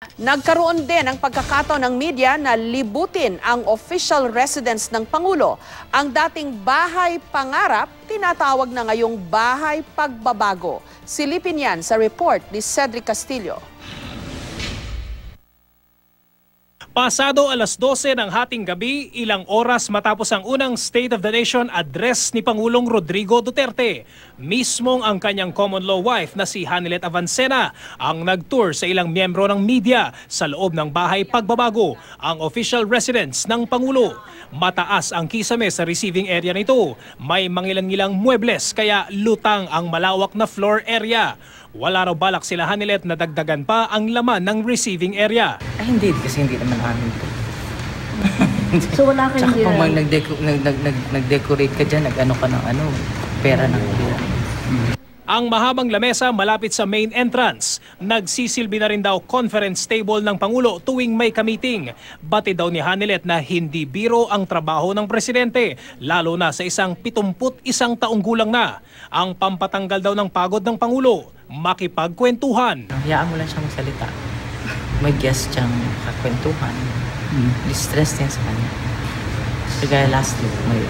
Nagkaroon din ng pagkakataon ng media na libutin ang official residence ng Pangulo. Ang dating bahay pangarap, tinatawag na ngayong bahay pagbabago. Silipin yan sa report ni Cedric Castillo. Pasado alas 12 ng hating gabi, ilang oras matapos ang unang State of the Nation address ni Pangulong Rodrigo Duterte, mismong ang kanyang common law wife na si Hanilet Avancena ang nag-tour sa ilang miyembro ng media sa loob ng bahay pagbabago, ang official residence ng Pangulo. Mataas ang kisame sa receiving area nito. May mangilan-ngilang muebles kaya lutang ang malawak na floor area. Wala raw balak sila Hanilet na dagdagan pa ang laman ng receiving area. Ay, hindi. Kasi hindi naman amin ito. So wala kayong Tsaka pag nag-decorate ka dyan, nag-ano ka ng pera ng pera. Ang mahabang lamesa malapit sa main entrance. Nagsisilbi na rin daw conference table ng Pangulo tuwing may ka-meeting. Batid daw ni Hanilet na hindi biro ang trabaho ng presidente, lalo na sa isang 71 taong gulang na. Ang pampatanggal daw ng pagod ng Pangulo, makipagkwentuhan. Hayaan mo lang siyang magsalita. May guest siyang kakwentuhan. Distress din sa kanya. Kaya last week, may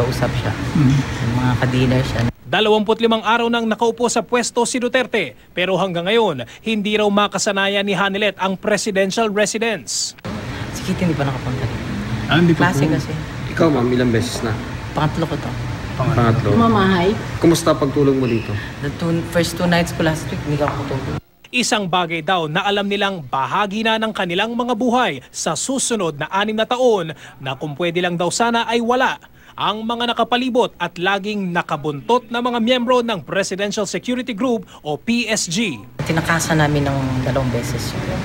kausap siya. May mga ka-dinner siya. 25 araw nang nakaupo sa pwesto si Duterte, pero hanggang ngayon, hindi raw makasanayan ni Hanilet ang presidential residence. Si Kitty hindi pa nakapunta. Hindi pa Klase po. kasi. Ikaw ma'am, ilang beses na? Pangatlo ko to. Pangatlo. mamahay? Kumusta pagtulong mo dito? First 2 nights ko last week, hindi ka ako tutulog. Isang bagay daw na alam nilang bahagi na ng kanilang mga buhay sa susunod na 6 na taon na kung pwede lang daw sana ay wala. Ang mga nakapalibot at laging nakabuntot na mga miyembro ng Presidential Security Group o PSG. Tinakasa namin ng 2 beses yun.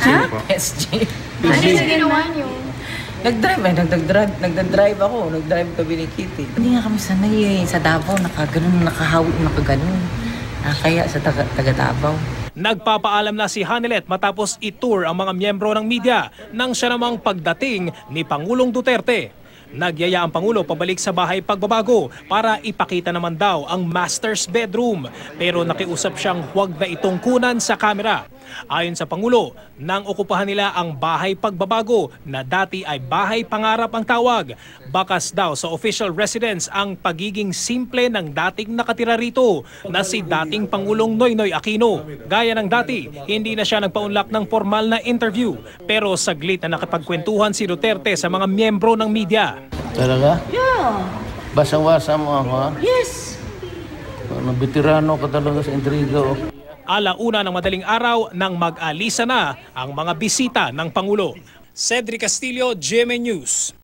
Sino po? PSG. Ano yung ginawa niyo? Nagdadrive ako. Nagdrive kami ni Kitty. Hindi nga kami sanay sa Davao. Nakahawi, nakaganon. Kaya sa taga Davao. Nagpapaalam na si Hanilet matapos i-tour ang mga miyembro ng media nang siya namang pagdating ni Pangulong Duterte. Nagyaya ang Pangulo pabalik sa bahay pagbabago para ipakita naman daw ang master's bedroom, pero nakiusap siyang huwag na itong kunan sa kamera. Ayon sa Pangulo, nang okupahan nila ang bahay pagbabago na dati ay bahay pangarap ang tawag. Bakas daw sa official residence ang pagiging simple ng dating nakatira rito na si dating Pangulong Noynoy Aquino. Gaya ng dati, hindi na siya nagpaunlak ng formal na interview, pero saglit na nakapagkwentuhan si Duterte sa mga miyembro ng media. Talaga? Yeah. Basang-basa mo ako, ha? Yes. Ano, veterano ka talaga sa intriga, oh. Alauna ng madaling araw nang mag-alisa na ang mga bisita ng Pangulo. Cedric Castillo, GMA News.